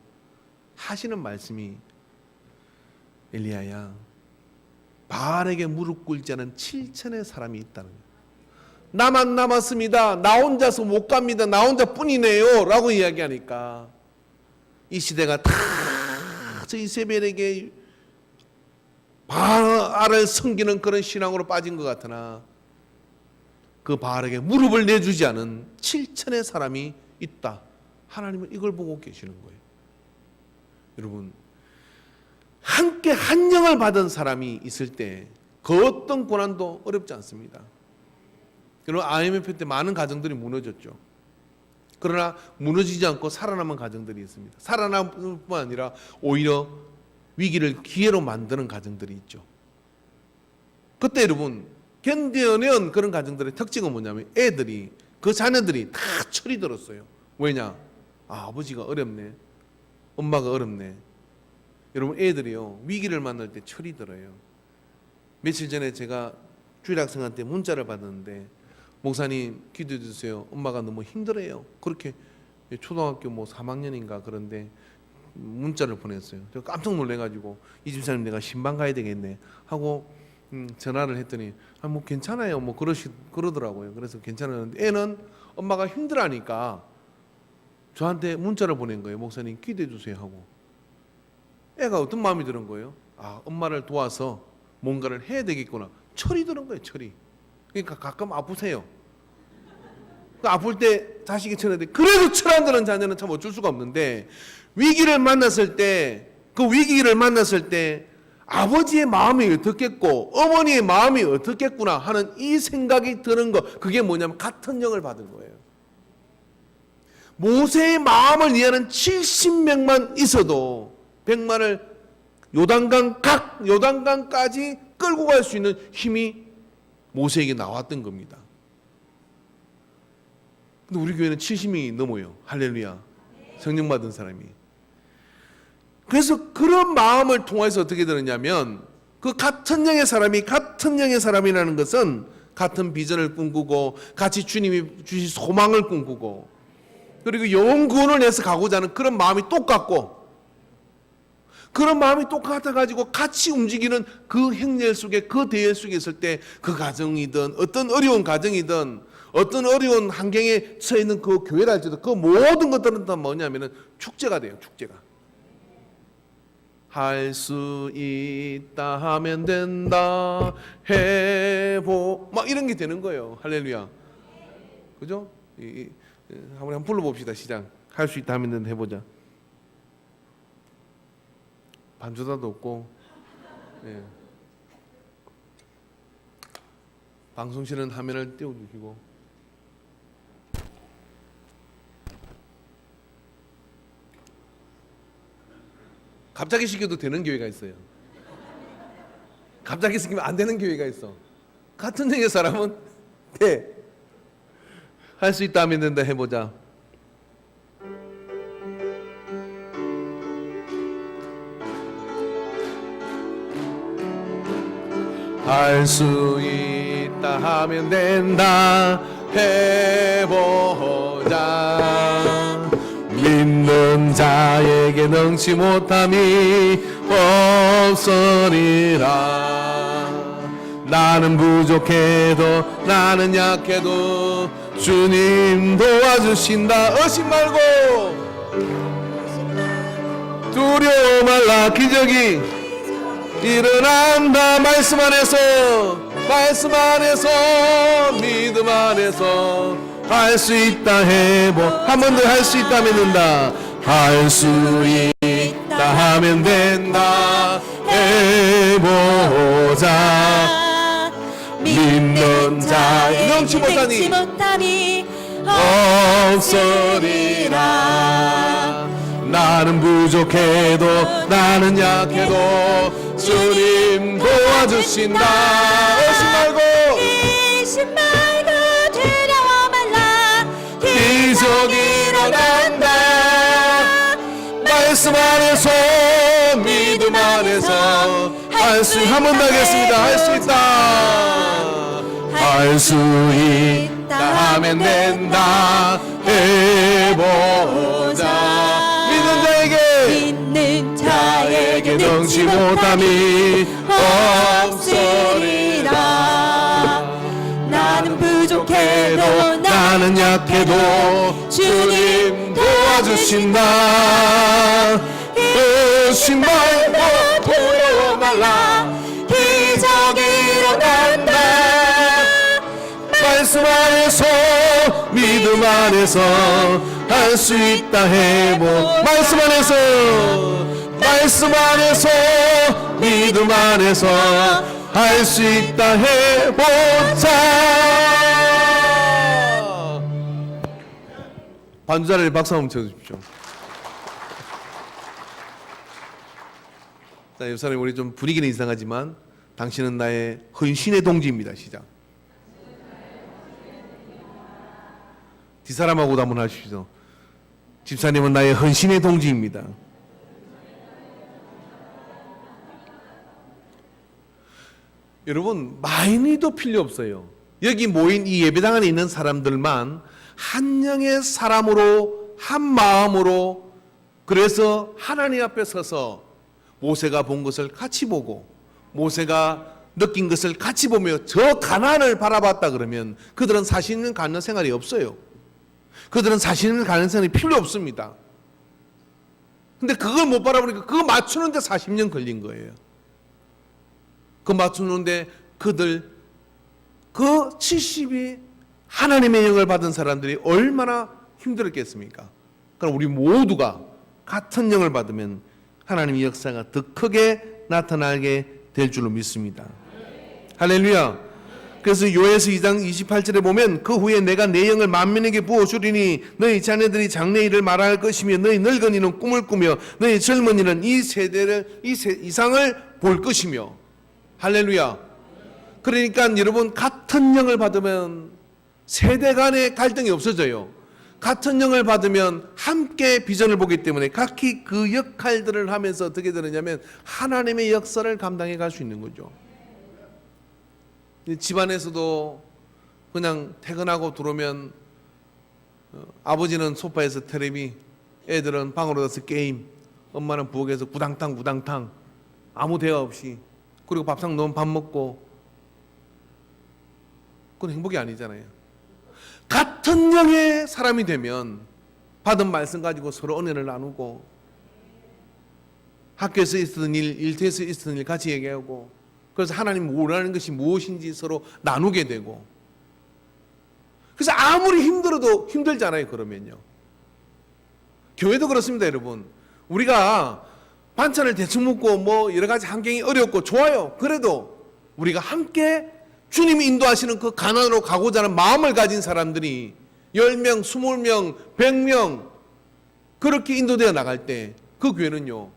하시는 말씀이 엘리야야, 바알에게 무릎 꿇지 않은 7천의 사람이 있다는 거예요. 나만 남았습니다. 나 혼자서 못 갑니다. 나 혼자뿐이네요 라고 이야기하니까 이 시대가 다 저 이세벨에게 바알을 섬기는 그런 신앙으로 빠진 것 같으나 그 바알에게 무릎을 내주지 않은 7천의 사람이 있다. 하나님은 이걸 보고 계시는 거예요. 여러분, 함께 한 영을 받은 사람이 있을 때 그 어떤 고난도 어렵지 않습니다. 여러분, IMF 때 많은 가정들이 무너졌죠. 그러나 무너지지 않고 살아남은 가정들이 있습니다. 살아남을 뿐 아니라 오히려 위기를 기회로 만드는 가정들이 있죠. 그때 여러분, 견뎌낸 그런 가정들의 특징은 뭐냐면 애들이, 그 자녀들이 다 철이 들었어요. 왜냐? 아버지가 어렵네, 엄마가 어렵네. 여러분, 애들이요 위기를 만날 때 철이 들어요. 며칠 전에 제가 주일학생한테 문자를 받았는데, 목사님 기도해 주세요. 엄마가 너무 힘들어요. 그렇게 초등학교 뭐 3학년인가 그런데 문자를 보냈어요. 제가 깜짝 놀래가지고 이 집사님 내가 신방 가야 되겠네 하고 전화를 했더니 뭐 괜찮아요 뭐 그러더라고요. 그래서 괜찮았는데 애는 엄마가 힘들어하니까 저한테 문자를 보낸 거예요. 목사님 기도해 주세요 하고. 애가 어떤 마음이 드는 거예요? 아, 엄마를 도와서 뭔가를 해야 되겠구나. 철이 드는 거예요. 철이. 그러니까 가끔 아프세요. 아플 때 자식이 철인데 그래도 철 안 드는 자녀는 참 어쩔 수가 없는데, 위기를 만났을 때, 그 위기를 만났을 때 아버지의 마음이 어떻겠고 어머니의 마음이 어떻겠구나 하는 이 생각이 드는 거, 그게 뭐냐면 같은 영을 받은 거예요. 모세의 마음을 이해하는 70명만 있어도 100만을 요단강까지 끌고 갈 수 있는 힘이 모세에게 나왔던 겁니다. 근데 우리 교회는 70명이 넘어요. 할렐루야. 성령 받은 사람이. 그래서 그런 마음을 통해서 어떻게 되느냐면, 그 같은 영의 사람이라는 것은 같은 비전을 꿈꾸고 같이 주님이 주신 소망을 꿈꾸고 그리고 영혼 구원을 위해서 가고자 하는 그런 마음이 똑같고, 그런 마음이 똑같아가지고 같이 움직이는 그 행렬 속에, 그 대열 속에 있을 때 그 가정이든 어떤 어려운 가정이든 어떤 어려운 환경에 처해 있는 그 교회라 할지라도 그 모든 것들은 다 뭐냐면은 축제가 돼요. 축제가. 할 수 있다 하면 된다 막 이런 게 되는 거예요. 할렐루야. 그죠? 한번 불러봅시다. 시작. 할 수 있다 하면 된다 해보자. 반주다도 없고, 예. 방송실은 화면을 띄워주시고. 갑자기 시켜도 되는 교회가 있어요. 갑자기 시키면 안 되는 교회가 있어. 같은 영의 사람은 돼. 할 수 있다 하면 된다 해보자. 할 수 있다 하면 된다 해보자. 믿는 자에게 능치 못함이 없으리라. 나는 부족해도 나는 약해도 주님 도와주신다. 의심 말고 일어난다. 기적이 일어난다. 말씀 안에서, 말씀 안에서, 믿음 안에서 할 수 있다. 해보. 한 번 더 할 수 있다 하면 된다. 할 수 있다 하면 된다. 해보자. 믿는 자의 능치 못하니 없으리라. 나는 부족해도 나는 약해도 주님 도와주신다. 의심 말고 두려워 말라. 기적이 일어난다. 말씀 안에서 믿음 안에서 할 수 한 번 더 하겠습니다. 할 수 있다. 할 수 있다 하면 된다. 해보자. 믿는 자에게 능치 못함이 없으리라. 나는 부족해도 나는 약해도 주님 도와주신다. 의심 말고 두려워 말라. 기적이 일어난다. 말씀 안에서 믿음 안에서 할 수 있다. 해보. 말씀 안에서, 말씀 안에서 믿음 안에서 할 수 있다. 해보자. 반주자를 박수 한번 쳐주십시오. 자, 옆 사람이 우리 좀 분위기는 이상하지만 당신은 나의 헌신의 동지입니다. 시작. 뒷사람하고도 한번 하십시오. 집사님은 나의 헌신의 동지입니다. 여러분, 마이너도 필요 없어요. 여기 모인 이 예배당 안에 있는 사람들만 한 영의 사람으로, 한 마음으로, 그래서 하나님 앞에 서서 모세가 본 것을 같이 보고 모세가 느낀 것을 같이 보며 저 가나안을 바라봤다 그러면 그들은 자신 있는 가난 생활이 없어요. 그들은 자신 있는 가난 생활이 필요 없습니다. 근데 그걸 못 바라보니까 그거 맞추는데 40년 걸린 거예요. 그 맞추는데 그들 그 70이 하나님의 영을 받은 사람들이 얼마나 힘들었겠습니까? 그럼 우리 모두가 같은 영을 받으면 하나님의 역사가 더 크게 나타나게 될 줄로 믿습니다. 할렐루야. 그래서 요에서 2장 28절에 보면 그 후에 내가 내 영을 만민에게 부어주리니 너희 자녀들이 장래 일을 말할 것이며 너희 늙은이는 꿈을 꾸며 너희 젊은이는 이 세대를 이 이상을 볼 것이며. 할렐루야. 그러니까 여러분 같은 영을 받으면 세대 간의 갈등이 없어져요. 같은 영을 받으면 함께 비전을 보기 때문에 각기 그 역할들을 하면서 어떻게 되느냐면 하나님의 역사를 감당해 갈 수 있는 거죠. 집안에서도 그냥 퇴근하고 들어오면 아버지는 소파에서 텔레비, 애들은 방으로 가서 게임, 엄마는 부엌에서 구당탕 아무 대화 없이, 그리고 밥상 넣으면 밥 먹고. 그건 행복이 아니잖아요. 같은 영의 사람이 되면 받은 말씀 가지고 서로 은혜를 나누고, 학교에서 있었던 일, 일터에서 있었던 일 같이 얘기하고, 그래서 하나님 원하는 것이 무엇인지 서로 나누게 되고. 그래서 아무리 힘들어도 힘들잖아요. 그러면요, 교회도 그렇습니다. 여러분, 우리가 반찬을 대충 먹고 뭐 여러 가지 환경이 어렵고 좋아요. 그래도 우리가 함께 주님이 인도하시는 그 가난으로 가고자 하는 마음을 가진 사람들이 10명, 20명, 100명 그렇게 인도되어 나갈 때 그 교회는요,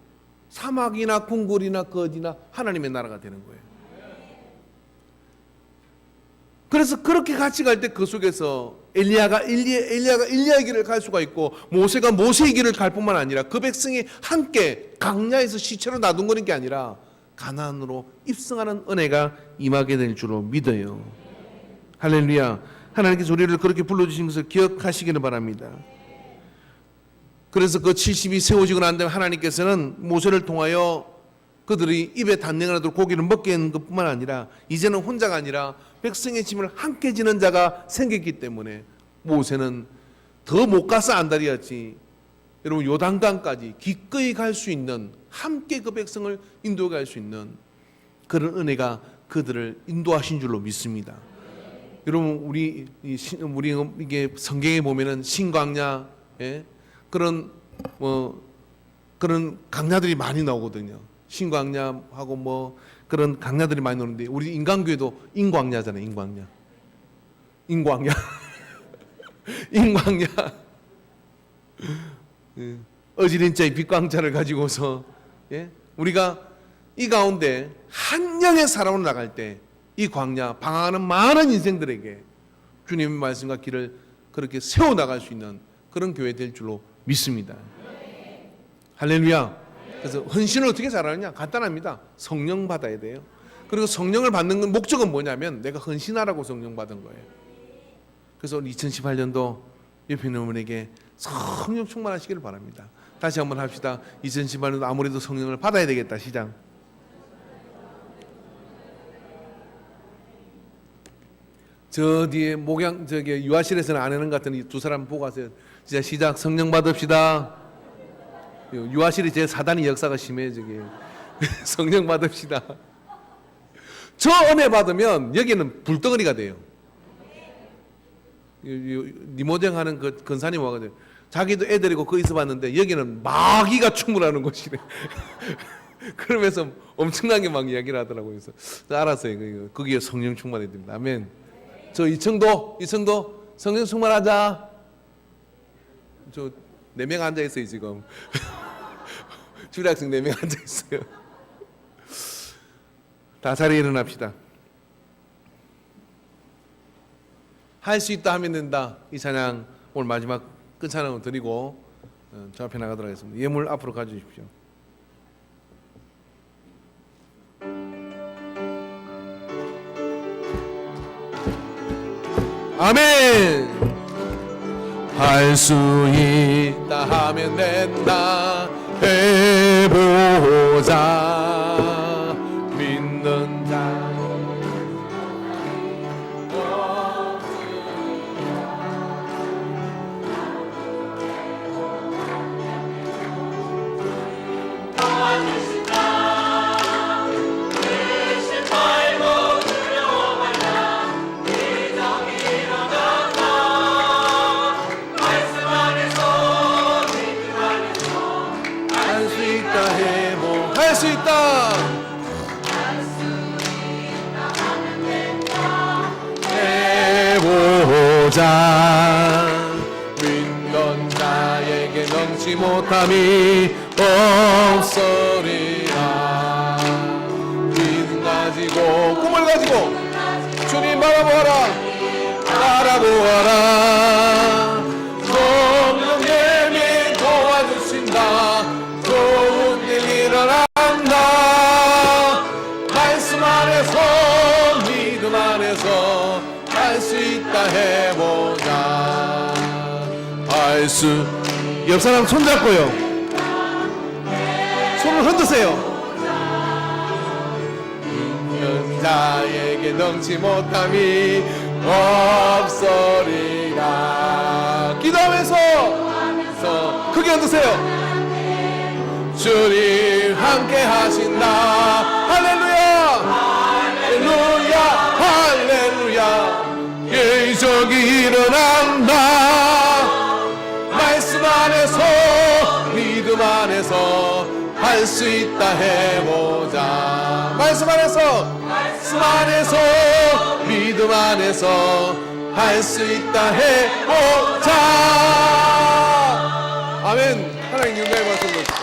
사막이나 궁궐이나 거지나 하나님의 나라가 되는 거예요. 그래서 그렇게 같이 갈 때 그 속에서 엘리야가 엘리야의 길을 갈 수가 있고, 모세가 모세의 길을 갈 뿐만 아니라 그 백성이 함께 강야에서 시체로 놔둔 게 아니라 가나안으로 입성하는 은혜가 임하게 될 줄로 믿어요. 할렐루야. 하나님께서 우리를 그렇게 불러주신 것을 기억하시기를 바랍니다. 그래서 그 70이 세워지고 난 다음에 하나님께서는 모세를 통하여 그들이 입에 단내가 나도록 고기를 먹게 하는 것뿐만 아니라 이제는 혼자가 아니라 백성의 짐을 함께 지는 자가 생겼기 때문에 모세는 더 못 가서 안달이었지. 여러분 요단강까지 기꺼이 갈 수 있는, 함께 그 백성을 인도해 갈 수 있는 그런 은혜가 그들을 인도하신 줄로 믿습니다. 여러분 우리 이게 성경에 보면은 신광야, 그런 그런 강야들이 많이 나오거든요. 신광야하고 그런 강야들이 많이 나오는데 우리 인간교회도 인광야잖아요. 인광야 인광야 어지린 자의 빛광자를 가지고서 우리가 이 가운데 한 영의 사람으로 나갈 때 이 광야 방황하는 많은 인생들에게 주님의 말씀과 길을 그렇게 세워 나갈 수 있는 그런 교회 될 줄로 믿습니다. 할렐루야. 그래서 헌신을 어떻게 잘하느냐? 간단합니다. 성령 받아야 돼요. 그리고 성령을 받는 목적은 뭐냐면 내가 헌신하라고 성령 받은 거예요. 그래서 2018년도 옆에 있는 분에게 성령 충만하시기를 바랍니다. 다시 한번 합시다. 2018년도 아무래도 성령을 받아야 되겠다. 시작. 저 뒤에 유아실에서는 안 하는 것 같은 이 두 사람 보고 가세요. 진짜 시작. 성령 받읍시다. 유아실이 제 사단의 역사가 심해 저기. 성령 받읍시다. 저 은혜 받으면 여기는 불덩어리가 돼요. 니모쟁하는 그 근사님 와가지고 자기도 애들이고 거기서 봤는데 여기는 마귀가 충분하는 곳이래. 그러면서 엄청나게 막 이야기를 하더라고요. 그래서 알았어요. 거기에 성령 충만해야 됩니다. 아멘. 저 이청도 성령 충만하자. 저 4명 앉아 있어요 지금. 주일학생 4명 앉아 있어요. 다 자리에 일어납시다. 할 수 있다 하면 된다. 이 찬양 오늘 마지막 끝 찬양을 드리고 저 앞에 나가도록 하겠습니다. 예물 앞으로 가주십시오. 아멘. 할 수 있다 하면 된다. 해보자. 믿는 자. 할 수 있다. 해보자. 믿는 자에게 넘지 못함이 없으리라. 믿음 가지고 꿈을 가지고 주님 바라보아라. 성령님이 도와주신다. 좋은 일 일어나. 말씀 안에서 믿음 안에서 할 수 있다. 해보자. 할 수. 옆 사람 손 잡고요. 손을 흔드세요. 있는 자에게 넘지 못함이 없으리라. 기도하면서 크게 흔드세요. 주님 함께 하신다. 할렐루야. 할렐루야. 할렐루야. 기적이 일어난다. 말씀 안에서 믿음 안에서 할 수 있다. 해보자. 말씀 안에서 믿음 안에서 할 수 있다. 해보자. 아멘. 하나님 영광의 말씀 드립니다.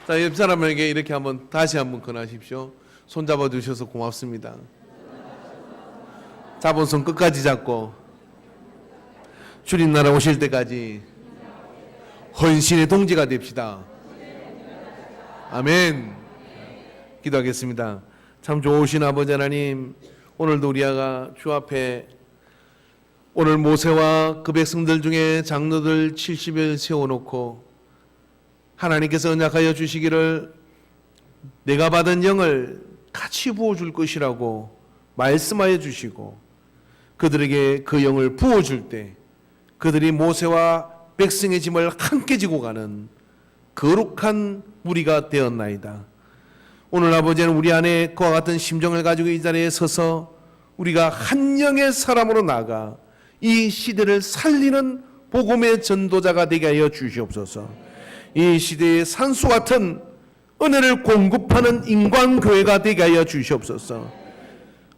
자, 옆 사람에게 이렇게 다시 한번 권하십시오. 손 잡아 주셔서 고맙습니다. 잡은 손 끝까지 잡고 주님 나라 오실 때까지 헌신의 동지가 됩시다. 아멘. 기도하겠습니다. 참 좋으신 아버지 하나님, 오늘도 우리가 주 앞에 오늘 모세와 그 백성들 중에 장로들 70여 세워놓고 하나님께서 언약하여 주시기를 내가 받은 영을 같이 부어줄 것이라고 말씀하여 주시고 그들에게 그 영을 부어줄 때 그들이 모세와 백성의 짐을 함께 지고 가는 거룩한 무리가 되었나이다. 오늘 아버지는 우리 안에 그와 같은 심정을 가지고 이 자리에 서서 우리가 한 영의 사람으로 나아가 이 시대를 살리는 복음의 전도자가 되게 하여 주시옵소서. 이 시대의 산수 같은 은혜를 공급하는 인광교회가 되게 하여 주시옵소서.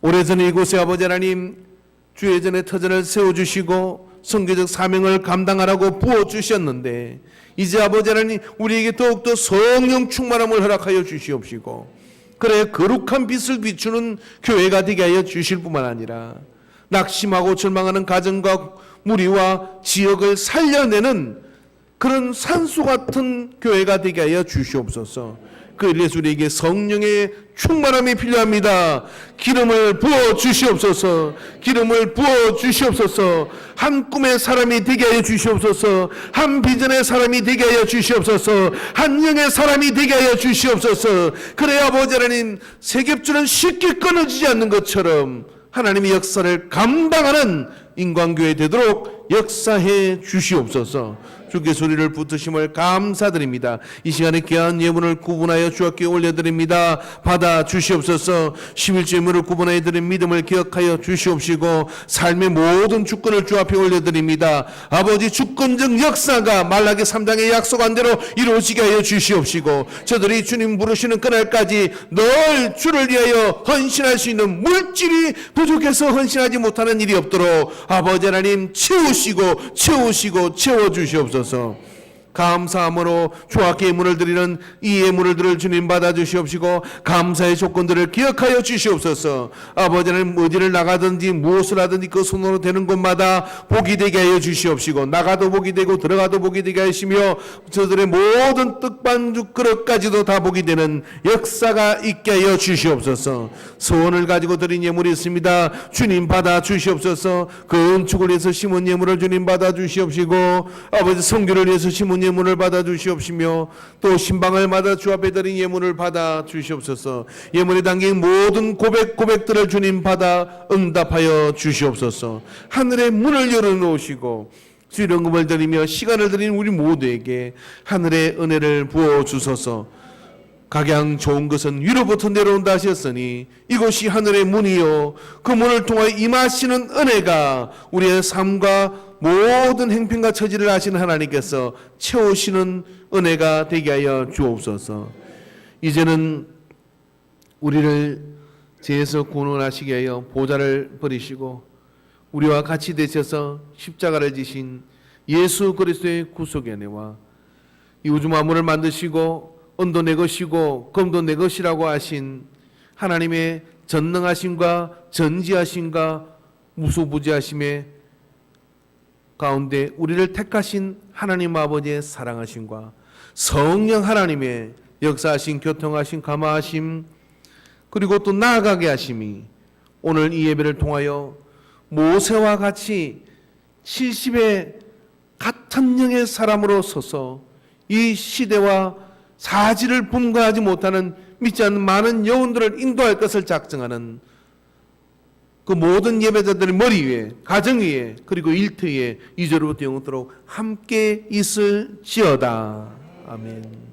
오래전에 이곳에 아버지 하나님 주의 전에 터전을 세워주시고 선교적 사명을 감당하라고 부어주셨는데 이제 아버지 하나님 우리에게 더욱더 성령 충만함을 허락하여 주시옵시고 그래 거룩한 빛을 비추는 교회가 되게 하여 주실 뿐만 아니라 낙심하고 절망하는 가정과 무리와 지역을 살려내는 그런 산수 같은 교회가 되게 하여 주시옵소서. 그 위해서 우리에게 성령의 충만함이 필요합니다. 기름을 부어 주시옵소서. 기름을 부어 주시옵소서. 한 꿈의 사람이 되게 하여 주시옵소서. 한 비전의 사람이 되게 하여 주시옵소서. 한 영의 사람이 되게 하여 주시옵소서. 그래야 아버지 하나님 세겹줄은 쉽게 끊어지지 않는 것처럼 하나님의 역사를 감당하는 인광교회 되도록 역사해 주시옵소서. 주께서 우리를 붙으심을 감사드립니다. 이 시간에 귀한 예물을 구분하여 주 앞에 올려드립니다. 받아 주시옵소서. 11조 예물을 구분하여 드린 믿음을 기억하여 주시옵시고 삶의 모든 주권을 주 앞에 올려드립니다. 아버지 주권적 역사가 말라기 3장의 약속한 대로 이루어지게 하여 주시옵시고 저들이 주님 부르시는 그날까지 늘 주를 위하여 헌신할 수 있는 물질이 부족해서 헌신하지 못하는 일이 없도록 아버지 하나님 채우시고 채워주시옵소서. 감사함으로 주 앞에 예물을 드리는 이 예물을 드릴 주님 받아주시옵시고 감사의 조건들을 기억하여 주시옵소서. 아버지 하나님 어디를 나가든지 무엇을 하든지 그 손으로 되는 곳마다 복이 되게 하여 주시옵시고 나가도 복이 되고 들어가도 복이 되게 하시며 저들의 모든 떡반죽 그릇까지도 다 복이 되는 역사가 있게 하여 주시옵소서. 소원을 가지고 드린 예물이 있습니다. 주님 받아 주시옵소서. 그 은축을 위해서 심은 예물을 주님 받아 주시옵시고 아버지 성교를 위해서 심은 예물을 받아 주시옵시며 또 신방을 받아 주 앞에 드린 예물을 받아 주시옵소서. 예물에 담긴 모든 고백들을 주님 받아 응답하여 주시옵소서. 하늘의 문을 열어놓으시고 수령금을 드리며 시간을 드린 우리 모두에게 하늘의 은혜를 부어주소서. 각양 좋은 것은 위로부터 내려온다 하셨으니 이곳이 하늘의 문이요 그 문을 통하여 임하시는 은혜가 우리의 삶과 모든 행편과 처지를 아시는 하나님께서 채우시는 은혜가 되게 하여 주옵소서. 이제는 우리를 죄에서 구원하시게 하여 보좌를 버리시고 우리와 같이 되셔서 십자가를 지신 예수 그리스도의 구속의 은혜와 이 우주 만물을 만드시고 은도 내 것이고 금도 내 것이라고 하신 하나님의 전능하심과 전지하심과 무소부지하심의 가운데 우리를 택하신 하나님 아버지의 사랑하심과 성령 하나님의 역사하신 교통하신 감화하심 그리고 또 나아가게 하심이 오늘 이 예배를 통하여 모세와 같이 70의 같은 영의 사람으로 서서 이 시대와 사지를 분간하지 못하는 믿지 않는 많은 영혼들을 인도할 것을 작정하는 그 모든 예배자들의 머리 위에 가정 위에 그리고 일터 위에 이제로부터 영원토록 함께 있을지어다. 아멘.